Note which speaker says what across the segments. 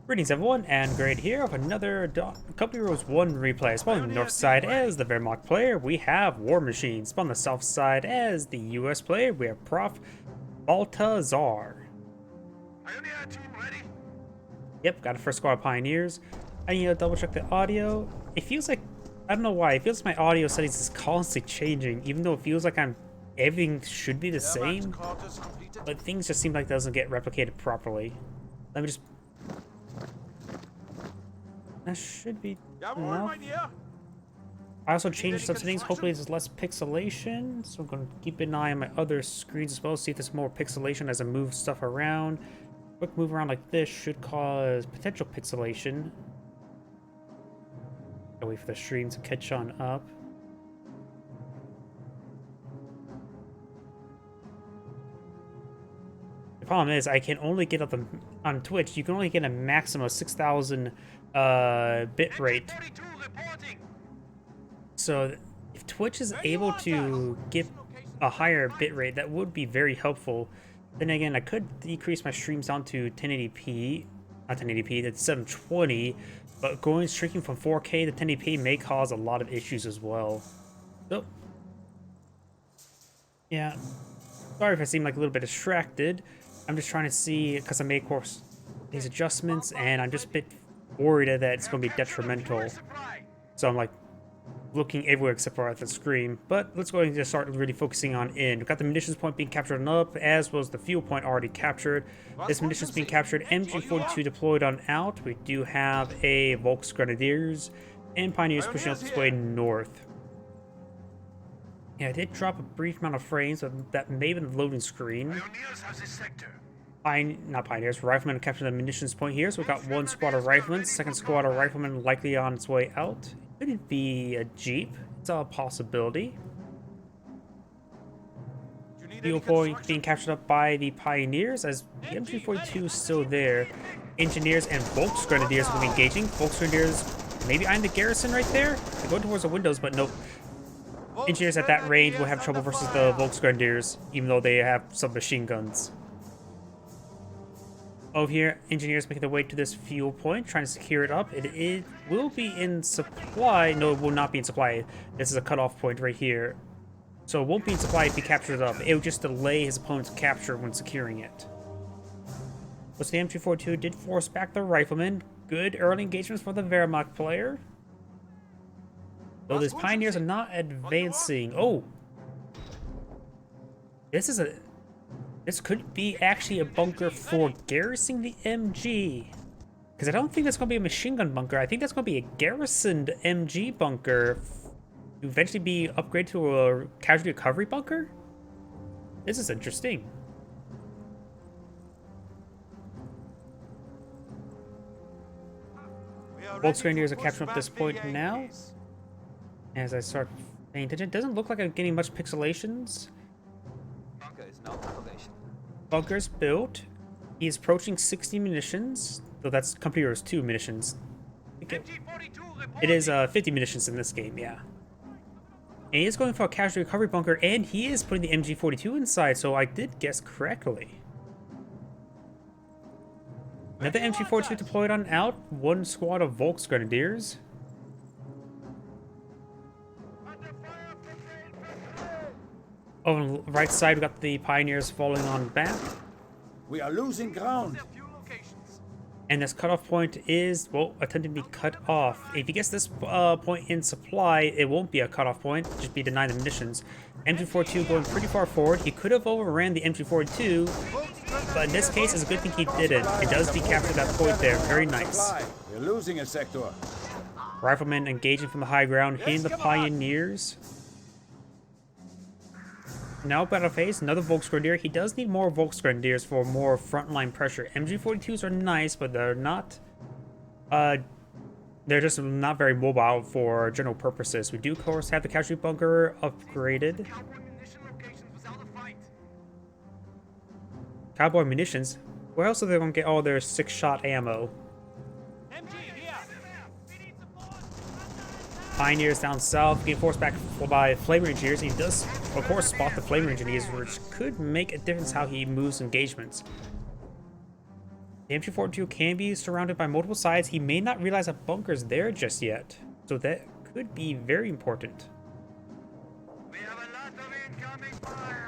Speaker 1: Greetings everyone, and Grade here of another Company Rules 1 replay. Spawn on the north side as the Wehrmacht player, we have War Machine. Spawn on the south side as the US player, we have Prof. Baltazaar. Yep, got a first squad of Pioneers. I need to double check the audio. It feels like, I don't know why, it feels like my audio settings is constantly changing, even though it feels like everything should be the same. But things just seem like it doesn't get replicated properly. Let me just... That should be enough. I also changed some settings. Hopefully there's less pixelation. So I'm going to keep an eye on my other screens as well. See if there's more pixelation as I move stuff around. Quick move around like this should cause potential pixelation. I'll wait for the stream to catch on up. The problem is I can only get up on Twitch. You can only get a maximum of 6,000 bit rate. So if Twitch is able to get a higher bit rate, that would be very helpful. Then again, I could decrease my streams down to 1080p, not 1080p, that's 720, but going streaking from 4K to 1080p may cause a lot of issues as well. So yeah, sorry if I seem like a little bit distracted. I'm just trying to see, because I made, of course, these adjustments, and I'm just a bit worried that it's going to be detrimental. So I'm like looking everywhere except for at the screen. But let's go ahead and just start really focusing on in. We've got the munitions point being captured and up, as was the fuel point already captured. This munitions being captured, MG42 deployed on out. We do have a Volksgrenadiers and Pioneers pushing up this way north. Yeah, I did drop a brief amount of frames, but that may have been the loading screen. Not Pioneers, Riflemen captured the munitions point here, so we've got one squad of Riflemen, second squad of Riflemen likely on its way out. Could it be a Jeep? It's a possibility. Fuel point being captured up by the Pioneers, as the MG42 is still there. Engineers and Volksgrenadiers will be engaging. Volksgrenadiers maybe behind the garrison right there? They're going towards the windows, but nope. Engineers at that range will have trouble versus the Volksgrenadiers, even though they have some machine guns. Over here, engineers making their way to this fuel point, trying to secure it up. It will be in supply. No, it will not be in supply. This is a cutoff point right here. So it won't be in supply if he captures it up. It will just delay his opponent's capture when securing it. But the MG42 did force back the Riflemen. Good early engagements for the Wehrmacht player. Though these Pioneers are not advancing. Oh! This could be actually a bunker for garrisoning the MG. Because I don't think that's going to be a machine gun bunker. I think that's going to be a garrisoned MG bunker to eventually be upgraded to a casualty recovery bunker. This is interesting. Volksgrenadiers are capturing up this point now. As I start paying attention, it doesn't look like I'm getting much pixelations. Bunker's built. He is approaching 60 munitions, though that's Company Rules 2 munitions. It is 50 munitions in this game, yeah. And he is going for a casualty recovery bunker, and he is putting the MG42 inside, so I did guess correctly. Another MG42 deployed on out, one squad of Volksgrenadiers. On the right side, we got the Pioneers falling on back.
Speaker 2: We are losing ground.
Speaker 1: And this cutoff point is, well, attempting to be cut off. If he gets this point in supply, it won't be a cutoff point, just be denied the munitions. MG42 going pretty far forward. He could have overran the MG42, but in this case, it's a good thing he didn't. It does decapture that point there. Very nice.
Speaker 2: We're losing a sector.
Speaker 1: Riflemen engaging from the high ground, hitting the Pioneers. Now battle phase, another Volksgrenadier. He does need more Volksgrenadiers for more frontline pressure. MG42s are nice, but they're not... they're just not very mobile for general purposes. We do, of course, have the casualty bunker upgraded. Cowboy munitions? Where else are they going to get all their 6-shot ammo? Pioneers down south, getting forced back by Flame Engineers. He does, of course, spot the Flame Engineers, which could make a difference how he moves engagements. The MG42 can be surrounded by multiple sides. He may not realize a bunker's there just yet. So that could be very important.
Speaker 3: We have a lot of incoming fire.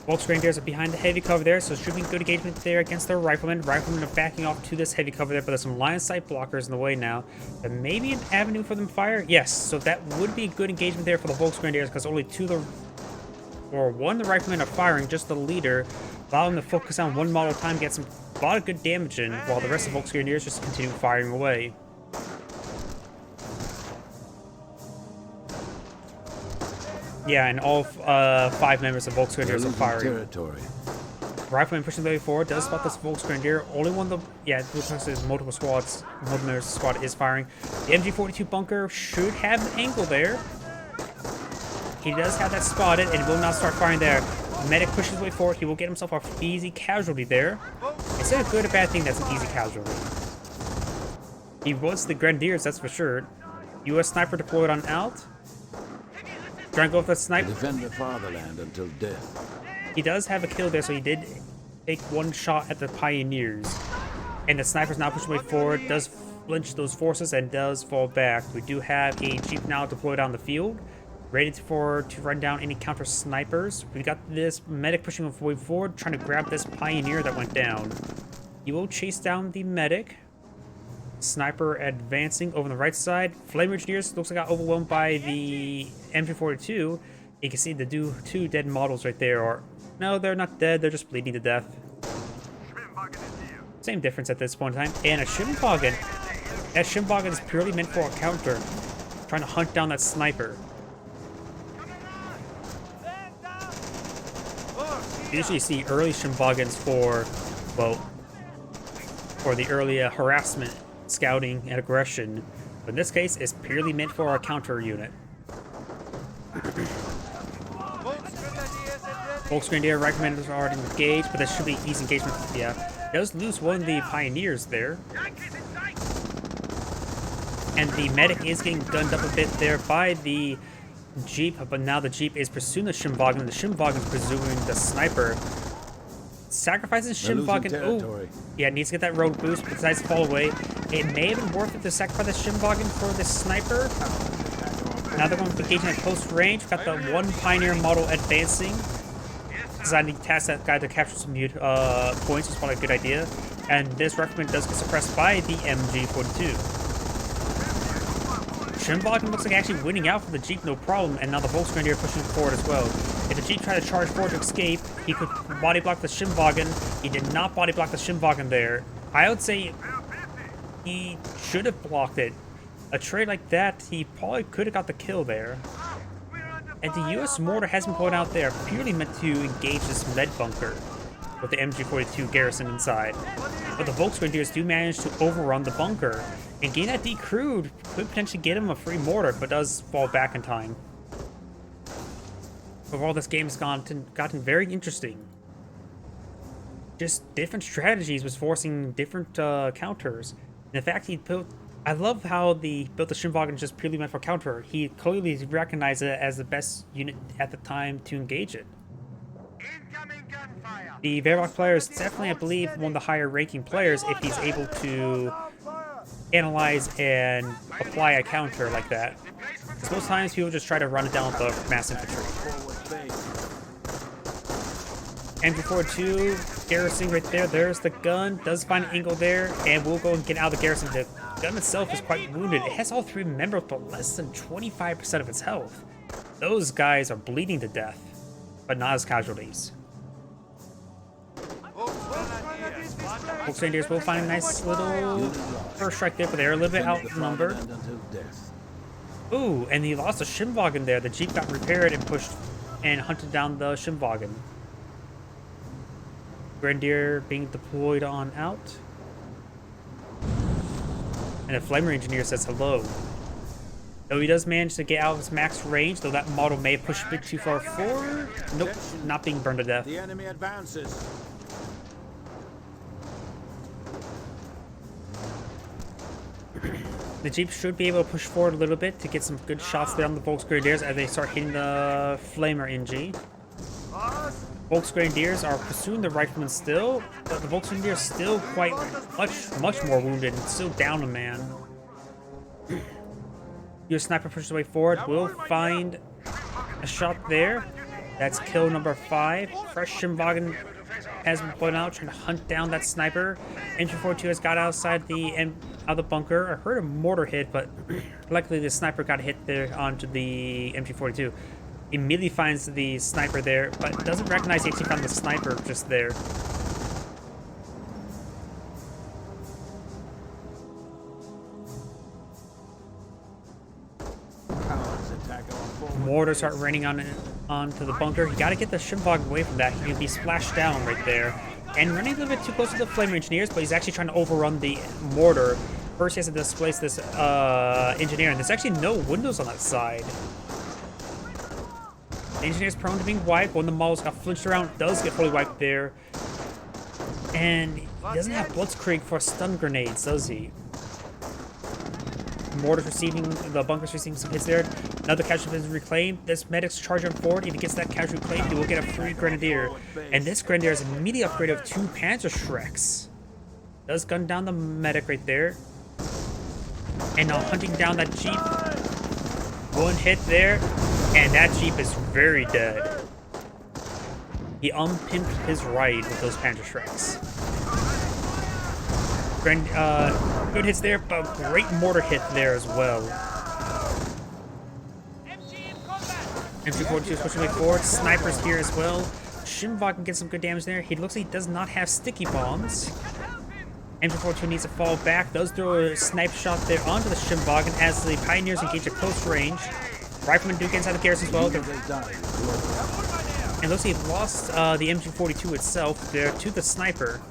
Speaker 1: Volksgrenadiers are behind the heavy cover there, so it should be good engagement there against their riflemen. Riflemen are backing off to this heavy cover there, but there's some line of sight blockers in the way now. There may be an avenue for them to fire. Yes, so that would be good engagement there for the Volksgrenadiers because only one of the riflemen are firing, just the leader, allowing them to focus on one model at a time, get a lot of good damage in, while the rest of the Volksgrenadiers just continue firing away. Yeah, and all 5 members of Volksgrenadiers are firing.
Speaker 2: Territory.
Speaker 1: Rifleman pushing the way forward, does spot this Volksgrenadier. Only one of the, yeah, it looks like there's multiple squads. Multiple members of the squad is firing. The MG42 bunker should have an angle there. He does have that spotted and will now start firing there. Medic pushes his way forward. He will get himself an easy casualty there. Is it a good or bad thing that's an easy casualty? He was the Grenadiers, that's for sure. US sniper deployed on out. Trying to go with the sniper.
Speaker 2: Defend the fatherland until death.
Speaker 1: He does have a kill there, so he did take one shot at the Pioneers. And the sniper's now pushing way forward, does flinch those forces and does fall back. We do have a Jeep now deployed on the field, ready to run down any counter snipers. We got this medic pushing way forward, trying to grab this Pioneer that went down. He will chase down the medic. Sniper advancing over on the right side. Flame Engineers looks like got overwhelmed by the MG42. You can see the two dead models right there. Or no, they're not dead. They're just bleeding to death. Same difference at this point in time. And a Schimwagen. That Schimwagen is purely meant for a counter, trying to hunt down that sniper. You usually see early Schimwagens for, well, for the early harassment, scouting, and aggression. But in this case, it's purely meant for a counter unit. Volksgrenadier recommenders are already engaged, but that should be easy engagement. Yeah, does lose one of the Pioneers there. And the medic is getting gunned up a bit there by the Jeep, but now the Jeep is pursuing the Schimwagen, and the Schimwagen is pursuing the sniper. Sacrificing Schimwagen. Oh, yeah, needs to get that road boost, but decides to fall away. It may have been worth it to sacrifice the Schimwagen for the sniper. Now they're going to engage at close range. Got the one Pioneer model advancing. Deciding to task that guy to capture some points was probably a good idea. And this rifleman does get suppressed by the MG42. Schimwagen looks like actually winning out for the Jeep, no problem, and now the Volksgrenadier pushing forward as well. If the Jeep tried to charge forward to escape, he could body block the Schimwagen. He did not body block the Schimwagen there. I would say he should have blocked it. A trade like that, he probably could have got the kill there. And the US mortar has been put out there purely meant to engage this lead bunker with the MG42 garrison inside. But the Volksgrenadiers do manage to overrun the bunker. And getting that decrewed could potentially get him a free mortar, but does fall back in time. Overall, this game has gotten very interesting. Just different strategies was forcing different counters. And the fact he built... I love how he built the Schimwagen just purely meant for counter. He clearly recognized it as the best unit at the time to engage it. The Wehrmacht player is definitely, I believe, one of the higher ranking players if he's able to analyze and apply a counter like that. Because most times people just try to run it down with the mass infantry. MG42 garrison right there. There's the gun. Does find an angle there, and we'll go and get out of the garrison. The gun itself is quite wounded. It has all 3 members, but less than 25% of its health. Those guys are bleeding to death, but not as casualties. Volksgrenadiers will find a nice little first strike there, but they're a little bit outnumbered. Ooh, and he lost a Schimwagen there. The Jeep got repaired and pushed and hunted down the Schimwagen. Grenadier being deployed on out. And a Flamer Engineer says hello. Though he does manage to get out of his max range, though that model may push a bit too far forward. Nope, not being burned to death.
Speaker 2: The enemy advances.
Speaker 1: The Jeep should be able to push forward a little bit to get some good shots there on the Volksgrenadiers as they start hitting the Flamer NG. Volksgrenadiers are pursuing the riflemen still, but the Volksgrenadiers still quite much more wounded and still down a man. Your sniper pushes away forward, will find a shot there. That's kill number 5. Fresh Shimwagen has been put out, trying to hunt down that sniper. MG42 has got outside out of the bunker. I heard a mortar hit, but luckily the sniper got hit there onto the MG42. Immediately finds the sniper there, but doesn't recognize he actually found the sniper just there. Mortars start raining onto the bunker. You gotta get the Shimwagen away from that. He can be splashed down right there. And running a little bit too close to the Flame Engineers, but he's actually trying to overrun the mortar. First he has to displace this engineer, and there's actually no windows on that side. The engineer's prone to being wiped. One of the models got flinched around, does get fully wiped there. And he doesn't have Blitzkrieg for stun grenades, does he? Mortar's receiving, the bunker's receiving some hits there. Another casualty is reclaimed. This medic's charging forward. If he gets that casualty reclaimed, he will get a free grenadier. And this grenadier is immediately upgraded of 2 Panzer Shreks. Does gun down the medic right there. And now hunting down that Jeep. One hit there. And that Jeep is very dead. He unpimped his ride with those Panzer Shreks. Good hits there, but great mortar hit there as well. MG42 is pushing way forward. Snipers here as well. Shimwagen gets some good damage there. He looks like he does not have sticky bombs. MG42 needs to fall back. Does throw a snipe shot there onto the Shimwagen as the Pioneers engage at close range. Riflemen do get inside the garrison as well. And looks like he lost the MG42 itself there to the sniper.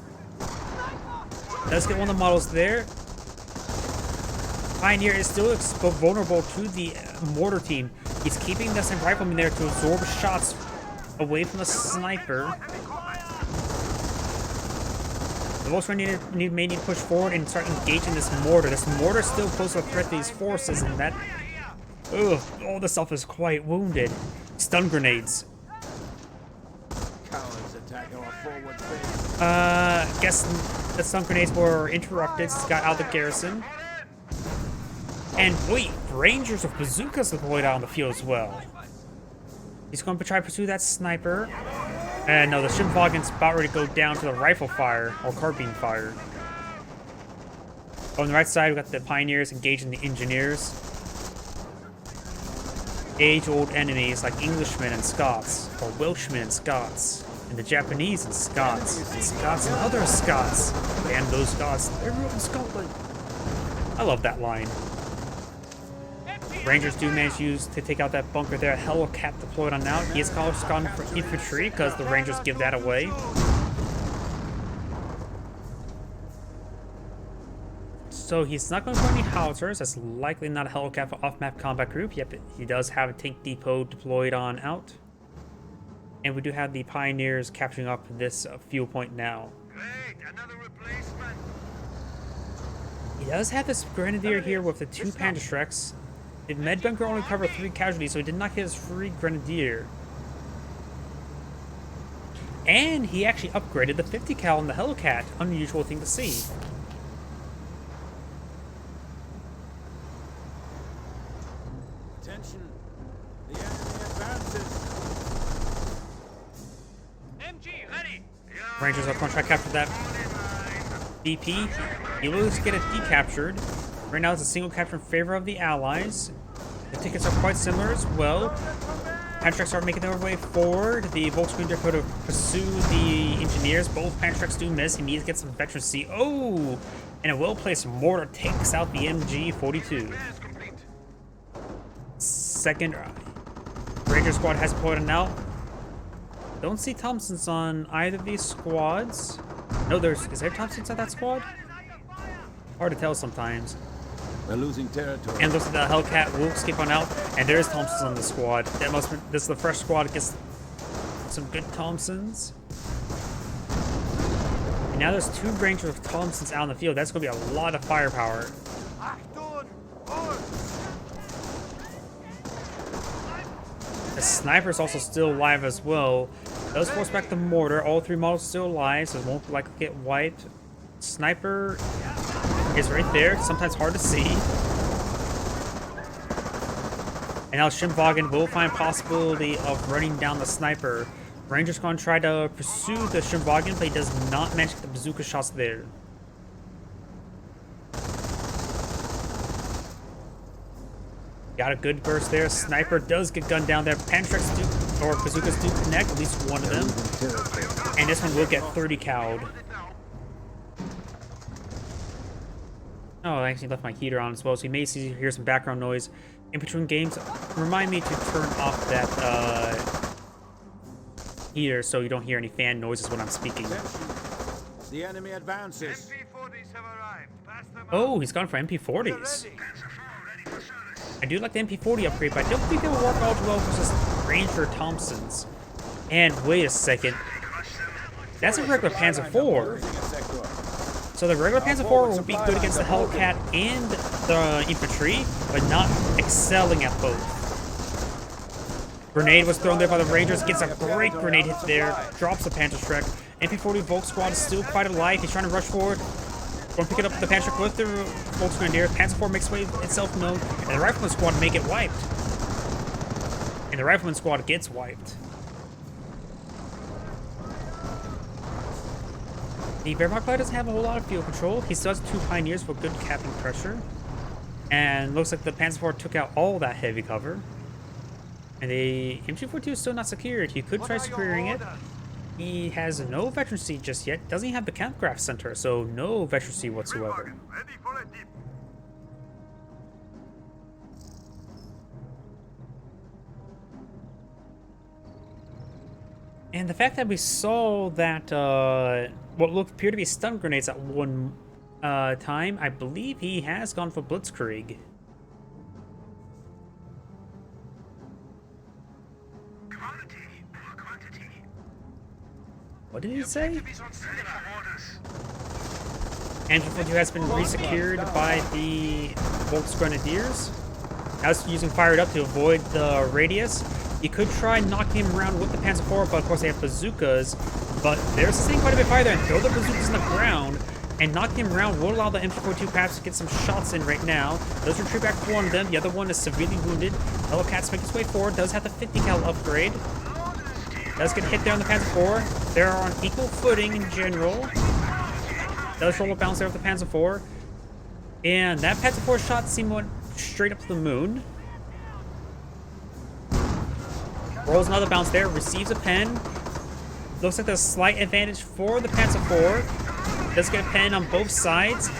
Speaker 1: Does get one of the models there. Pioneer is still vulnerable to the mortar team. He's keeping the same rifleman there to absorb shots away from the sniper. The Volkswagen may need to push forward and start engaging this mortar. This mortar still poses a threat to these forces, and that... Ugh, all this stuff is quite wounded. Stun grenades. Guess the stun grenades were interrupted. It's got out of the garrison. And wait, Rangers with bazookas deployed out on the field as well. He's going to try to pursue that sniper. And no, the Shimwagen's about ready to go down to the rifle fire, or carbine fire. On the right side, we've got the Pioneers engaging the Engineers. Age-old enemies like Englishmen and Scots, or Welshmen and Scots, and the Japanese and Scots and other Scots. And those Scots, they're in Scotland. I love that line. Rangers do manage to take out that bunker there. Hellcat deployed on out. He has gone for infantry because the Rangers give that away. So he's not going to put any howitzers. That's likely not a Hellcat for off-map combat group. Yep, he does have a tank depot deployed on out. And we do have the Pioneers capturing up this fuel point now.
Speaker 3: Great, another replacement.
Speaker 1: He does have this Grenadier here with the 2 Panzer Shreks. The med bunker only covered 3 casualties, so he did not get his free Grenadier. And he actually upgraded the 50 cal on the Hellcat. Unusual thing to see.
Speaker 2: Attention, the enemy advances.
Speaker 3: MG, ready.
Speaker 1: Rangers are going to try to capture that BP. He will get it decaptured. Right now it's a single capture in favor of the Allies. The tickets are quite similar as well. Pantreks are making their way forward. The Volkswagen are going to pursue the Engineers. Both Pantreks do miss. He needs to get some veterancy. Oh! And a well-placed mortar takes out the MG42. Second Ranger squad has deployed now. Don't see Thompsons on either of these squads. No, is there Thompsons on that squad? Hard to tell sometimes.
Speaker 2: We're losing territory.
Speaker 1: And looks like the Hellcat will escape on out, and there is Thompsons on the squad. That must be, this is the fresh squad. It gets some good Thompsons. And now there's 2 Rangers with Thompsons out in the field. That's going to be a lot of firepower. The sniper's also still alive as well. Does force back the mortar. All three models still alive, so it won't likely get wiped. Sniper is right there. Sometimes hard to see. And now Shimvagen will find possibility of running down the sniper. Ranger's gonna try to pursue the Shimvagen, but he does not manage to get the bazooka shots there. Got a good burst there. Sniper does get gunned down there. Pantreks do, or bazookas do connect, at least one of them. And this one will get 30 cowed. Oh, I actually left my heater on as well, so you may hear some background noise in between games. Remind me to turn off that heater so you don't hear any fan noises when I'm speaking.
Speaker 2: The enemy advances.
Speaker 3: MP40s have arrived. Pass them out.
Speaker 1: Oh, he's gone for MP40s. I do like the MP40 upgrade, but I don't think it will work all too well versus Ranger Thompsons. And wait a second. That's a regular Panzer IV. So the regular Panzer IV will be good against the Hellcat and the infantry, but not excelling at both. Grenade was thrown there by the Rangers, gets a great grenade hit there, drops the Panzerschreck. MP40 Volk Squad is still quite alive, he's trying to rush forward. Going to pick it up the Panzerschreck with the Volksgrenadier. Panzer IV makes way itself known, and the Rifleman Squad may get wiped. And the Rifleman Squad gets wiped. The Wehrmacht doesn't have a whole lot of field control. He still has 2 Pioneers for good capping pressure. And looks like the Panzer IV took out all that heavy cover. And the MG42 is still not secured. You could try securing it. He has no veterancy just yet. Doesn't even have the Kampfkraft Center, so no veterancy whatsoever.
Speaker 3: Ready for a dip.
Speaker 1: And the fact that we saw that what looked appear to be stun grenades at one time, I believe he has gone for Blitzkrieg. What did he say? Engine 42 has been resecured by the Volksgrenadiers. Now it's using Fired Up to avoid the radius. You could try knocking him around with the Panzer IV, but of course they have bazookas. But they're sitting quite a bit farther and throw the bazookas in the ground. And knocking him around will allow the MG42 perhaps to get some shots in right now. Does retreat back for one of them. The other one is severely wounded. Hellcats make its way forward. Does have the 50 cal upgrade. Does get hit there on the Panzer IV. They're on equal footing in general. Does roll a bounce there with the Panzer IV. And that Panzer IV shot seemed went straight up to the moon. Rolls another bounce there, receives a pen. Looks like there's a slight advantage for the Panzer IV. Does get a pen on both sides.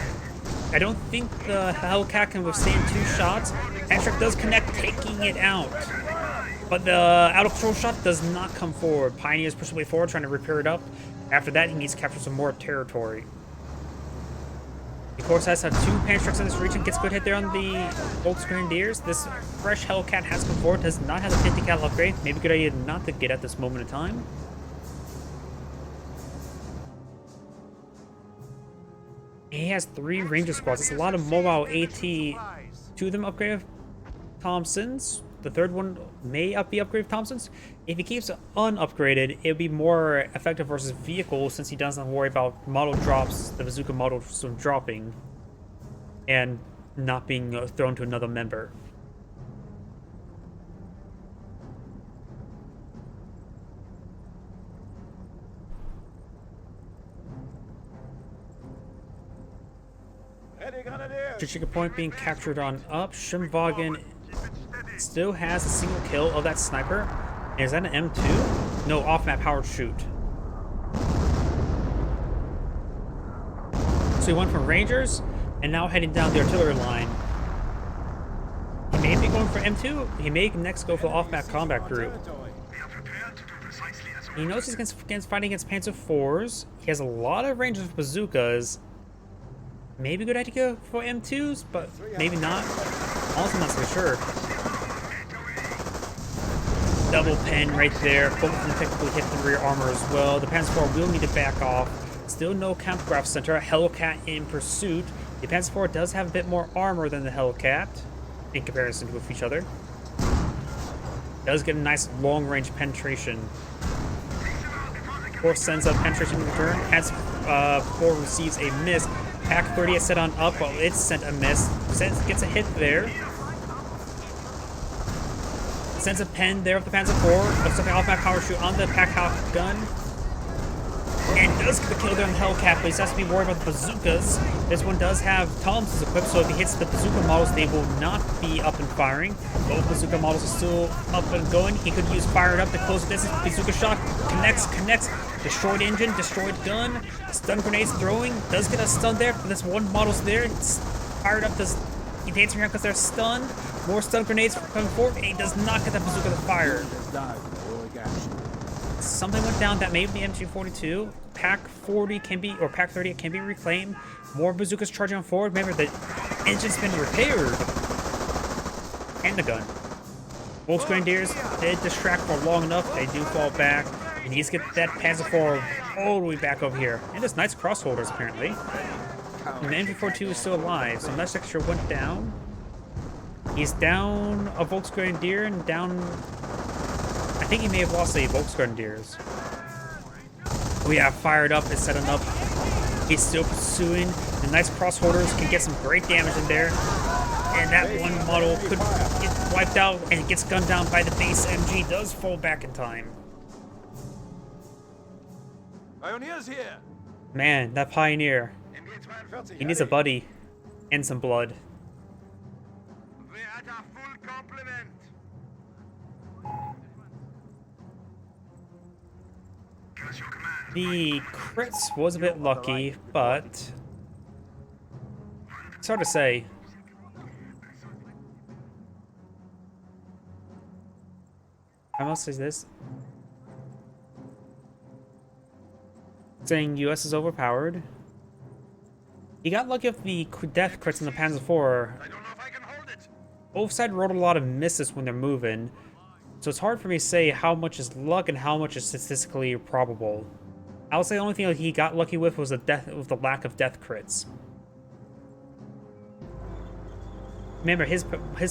Speaker 1: I don't think the Hellcat can withstand 2 shots. Panzerschreck does connect, taking it out. But the out-of-control shot does not come forward. Pioneers push their way forward, trying to repair it up. After that, he needs to capture some more territory. Of course, has 2 Panzerschrecks in this region. Gets a good hit there on the Volksgrenadiers. This fresh Hellcat has come forward. Does not have a 50 cal upgrade. Maybe a good idea not to get at this moment in time. He has 3 Ranger squads. It's a lot of mobile AT. 2 of them upgraded Thompsons. The third one may be upgraded Thompsons. If he keeps it unupgraded, it'll be more effective versus vehicles since he doesn't worry about model drops, the bazooka model from dropping, and not being thrown to another member. Strategic point being captured on up. Shimvagen still has a single kill of that sniper. Is that an M2? No, off-map powered shoot. So he went from Rangers and now heading down the artillery line. He may be going for M2. He may next go for the off-map combat group. He knows he's against fighting against Panzer IVs. He has a lot of Rangers with bazookas. Maybe a good idea to go for M2s, but maybe not. Also not so sure. Double pen right there. Both of them technically hit the rear armor as well. The Panzer IV will need to back off. Still no Kampfkraft Center. Hellcat in pursuit. The Panzer IV does have a bit more armor than the Hellcat in comparison with each other. Does get a nice long-range penetration. 4 sends up penetration in return. Panzer 4 receives a miss. Pack 30 is set on up, while it's sent a miss. Gets a hit there. Sends a pen there with the Panzer 4. Looks like an automatic power shoot on the Pack gun. And does get the kill there on the Hellcat, but he has to be worried about the bazookas. This one does have Thompson's equipped, so if he hits the bazooka models, they will not be up and firing. Both bazooka models are still up and going. He could use Fire It Up to close the distance. Bazooka shot connects. Destroyed engine, destroyed gun. Stun grenades throwing. Does get a stun there, but this one model's there. It's Fired Up does. He dances around because they're stunned. More stun grenades coming forward, and he does not get that bazooka to fire. Something went down. That may be the MG42. Pack 40 can be, or Pack 30 can be reclaimed. More bazookas charging on forward. Remember, the engine's been repaired. And the gun. Volks Grenadiers did distract for long enough. They do fall back. And he's get that Panzer 4 all the way back over here. And there's Knights Crossholders, apparently. And the MG42 is still alive. So Mesh Extra went down. He's down a Volks Grenadier and down... I think he may have lost a Volks Grenadiers. We have Fired Up, is setting up. He's still pursuing. The Knights Crossholders can get some great damage in there. And that one model could get wiped out and gets gunned down by the base MG. Does fall back in time.
Speaker 2: Pioneers here.
Speaker 1: Man, that Pioneer. He needs a buddy. And some blood.
Speaker 3: We had a full complement.
Speaker 1: The crits was a bit lucky, but it's hard to say. How much is this? Saying US is overpowered. He got lucky with the death crits in the Panzer IV.
Speaker 3: I don't know if I can hold it.
Speaker 1: Both sides rolled a lot of misses when they're moving, so it's hard for me to say how much is luck and how much is statistically probable. I would say the only thing that he got lucky with was the lack of death crits. Remember, his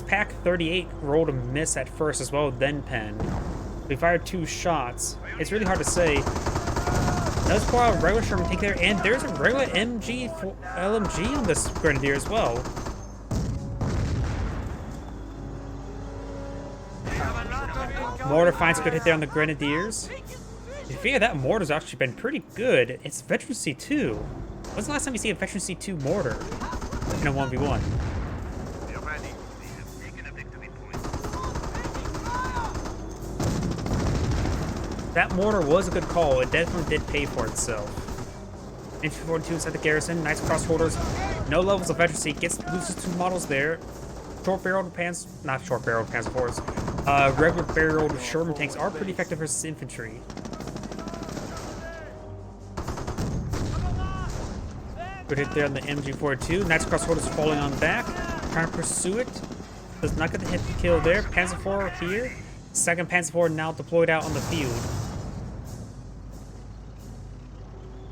Speaker 1: Pack 38 rolled a miss at first as well, then pen. We fired 2 shots. It's really hard to say. Let's pull out a regular Sherman tank there, and there's a regular LMG on this Grenadier as well. Mortar finds a good hit there on the Grenadiers. I figure that mortar's actually been pretty good. It's Veteran C2. When's the last time you see a Veteran C2 mortar in a 1v1?
Speaker 3: We're ready. We have taken a victory point.
Speaker 1: That mortar was a good call. It definitely did pay for itself. Infantry 42 inside the garrison. Nice crossholders. No levels of veterancy. Loses 2 models there. Short-barreled not short-barreled Panzer IVs. Regular-barreled Sherman tanks are pretty effective versus infantry. Good hit there on the MG42. Nice crossholders falling on back. Trying to pursue it. Does not get the hit kill there. Panzer IV here. Second Panzer IV now deployed out on the field.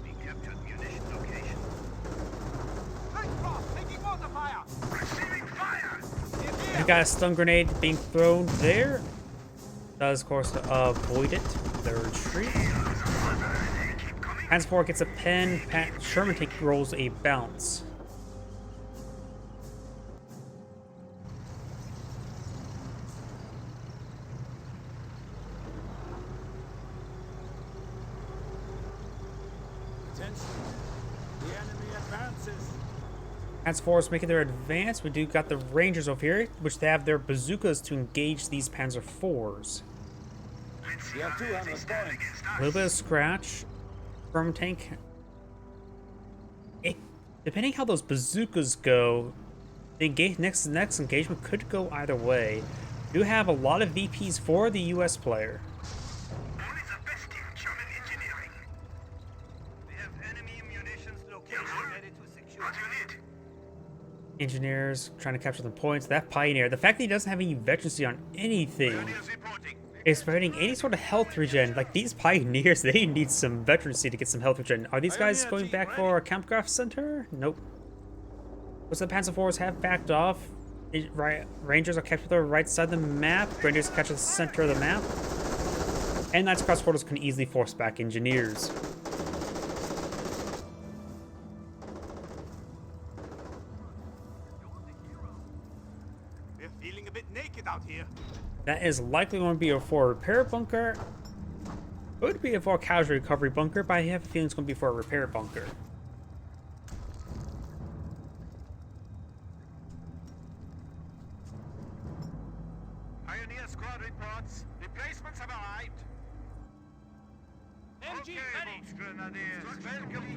Speaker 3: We captured munition location. Receiving fire.
Speaker 1: You got a stun grenade being thrown there. Does, of course, avoid it. The retreat. Panzer IV gets a pen. Sherman tank rolls a bounce. Panzer IV is making their advance. We do got the Rangers over here, which they have their bazookas to engage these Panzer IVs.
Speaker 2: We have 2 on the point.
Speaker 1: A little bit of scratch. Sherman tank. Depending how those bazookas go, the next engagement could go either way. We do have a lot of VPs for the US player.
Speaker 3: Only the best in German engineering. We have enemy munitions location ready to secure. What do you need?
Speaker 1: Engineers trying to capture the points. That Pioneer, the fact that he doesn't have any veterancy on anything
Speaker 3: Pioneers reporting.
Speaker 1: is preventing any sort of health regen. Like these Pioneers, they need some veterancy to get some health regen. Are these guys going back for a Kampfkraft Center? Nope. What's the Panzer IVs have backed off? Rangers are kept to the right side of the map. Grenadiers catch the center of the map. And Knights Cross Portals can easily force back engineers.
Speaker 3: We're feeling a bit naked out here.
Speaker 1: That is likely going to be for a repair bunker. Could be for a casualty recovery bunker, but I have a feeling it's going to be for a repair bunker.
Speaker 3: Pioneer squad reports. Replacements have arrived. MG ready.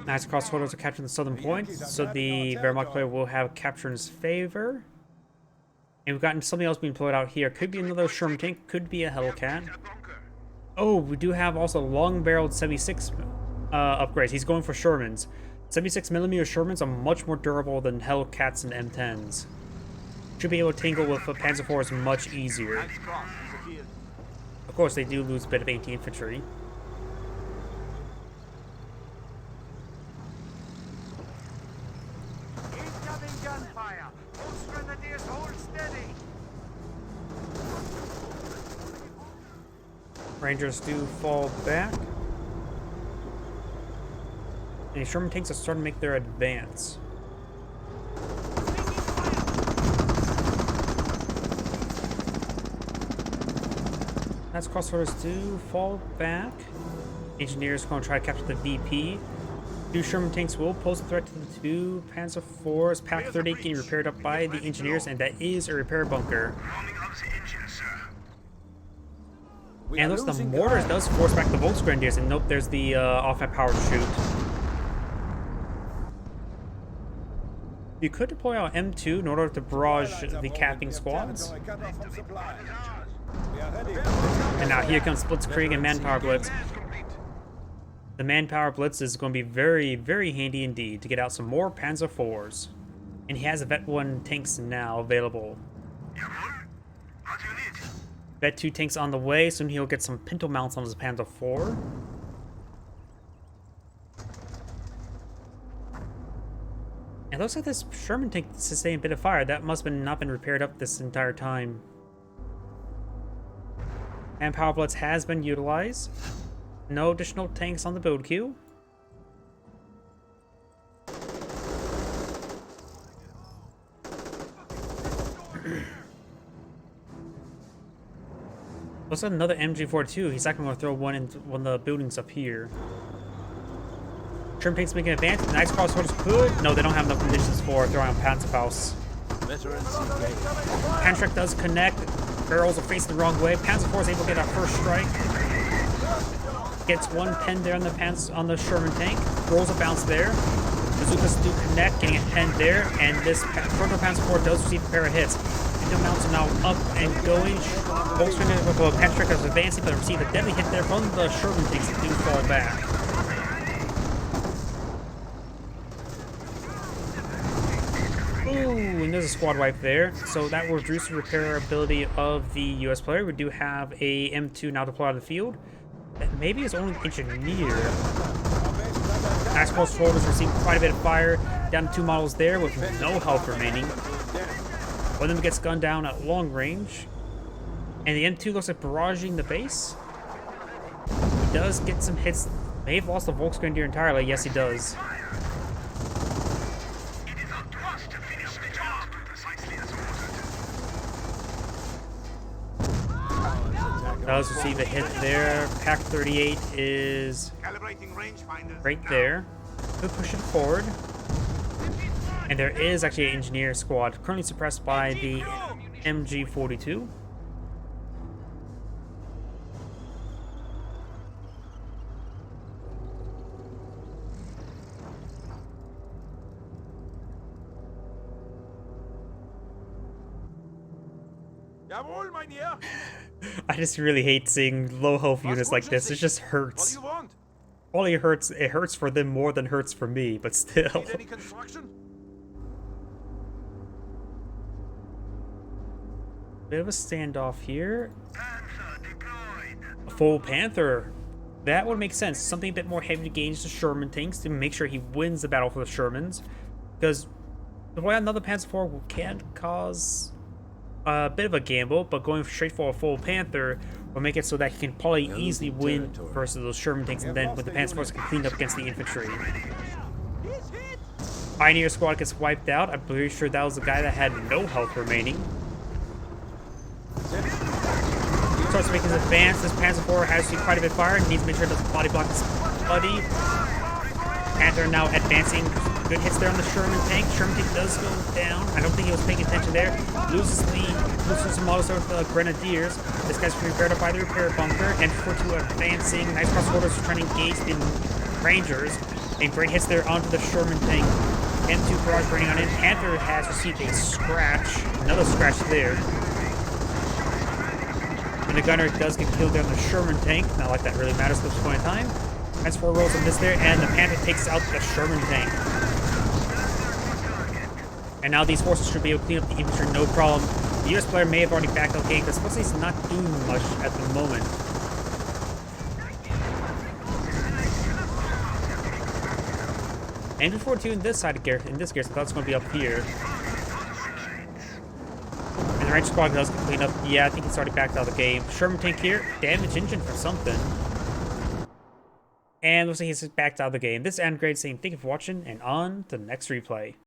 Speaker 1: Knights Cross Portals are capturing the southern point, so the Wehrmacht player will have capture in his favor. And we've gotten something else being deployed out here. Could be another Sherman tank, could be a Hellcat. Oh, we do have also long-barreled 76 upgrades. He's going for Shermans. 76mm Shermans are much more durable than Hellcats and M10s. Should be able to tangle with Panzer IVs much easier. Of course, they do lose a bit of anti-infantry.
Speaker 3: Incoming gunfire. Most grenadiers hold steady.
Speaker 1: Rangers do fall back. And the Sherman tanks are starting to make their advance. As crossroads do fall back. Engineers going to try to capture the VP. 2 Sherman tanks will pose a threat to the 2 Panzer IVs. Pack 38 getting repaired up by the engineers, and that is a repair bunker. And those the mortars does force back the Volksgrenadiers, and nope, there's the off-map powered shoot. You could deploy out M2 in order to barrage the capping squads. And now here comes Blitzkrieg and Manpower Blitz. The Manpower Blitz is going to be very, very handy indeed to get out some more Panzer IVs. And he has a Vet 1 tanks now available. Vet 2 tanks on the way, soon he'll get some pintle mounts on his Panzer IV. It looks like this Sherman tank sustained a bit of fire. That must have not been repaired up this entire time. And Power Blitz has been utilized. No additional tanks on the build queue. Looks like another MG42. He's actually going to throw one in one of the buildings up here. Sherman tanks making an advance. The Knights Cross Portals could. No, they don't have enough conditions for throwing on Panzerfaust. Panzerstrike does connect. Barrels are facing the wrong way. Panzer IV is able to get our first strike. Gets one pen there on the Sherman tank. Rolls a bounce there. Bazookas do connect, getting a pen there. And this Proto Panzer IV does receive a pair of hits. Window mounts are now up and going. Volkswagen with a Panzerstrike is advancing, but receive a deadly hit there from the Sherman tanks that do fall back. Ooh, and there's a squad wipe there. So that will reduce the repairability of the US player. We do have a M2 now deployed on the field. That maybe is only engineer. Knights Cross Portals receive quite a bit of fire. Down to 2 models there with no health remaining. One of them gets gunned down at long range. And the M2 looks like barraging the base. He does get some hits. May have lost the Volksgrenadier entirely. Yes, he does. Does receive a hit there. Pack 38 is right there. We'll push it forward. And there is actually an engineer squad currently suppressed by the MG42.
Speaker 2: Jawohl, mein Herr.
Speaker 1: I just really hate seeing low health units like this. It just hurts.
Speaker 2: What do you want?
Speaker 1: Only hurts. It hurts for them more than hurts for me, but still.
Speaker 2: Need any construction?
Speaker 1: Bit of a standoff here. A full Panther. That would make sense. Something a bit more heavy to gauge the Sherman tanks to make sure he wins the battle for the Shermans. Because the way another Panzer IV can cause a bit of a gamble, but going straight for a full Panther will make it so that he can probably easily win versus those Sherman tanks, and then with the Panzer Force can clean up against the infantry. Pioneer squad gets wiped out. I'm pretty sure that was the guy that had no health remaining. Starts to make his advance. This Panzer IV has quite a bit of fire and needs to make sure it doesn't body block his buddy. Panther now advancing. Good hits there on the Sherman tank. Sherman tank does go down. I don't think he was paying attention there. Loses some models with Grenadiers. This guy's prepared up by the repair bunker. And for advancing. Nice cross orders to try to engage the Rangers. And great hits there onto the Sherman tank. M2 barrage burning on it. Panther has received a scratch. Another scratch there. And the gunner does get killed there on the Sherman tank. Not like that really matters at this point in time. That's 4 rolls on this there, and the Panther takes out the Sherman tank. And now these forces should be able to clean up the infantry, no problem. The US player may have already backed out the game, because he's not doing much at the moment. And before 2 in this side of gear, so I thought it's going to be up here. And the Ranger squad does clean up. Yeah, I think he's already backed out of the game. Sherman tank here, damage engine for something. And looks like he's backed out of the game. This is Grade saying thank you for watching, and on to the next replay.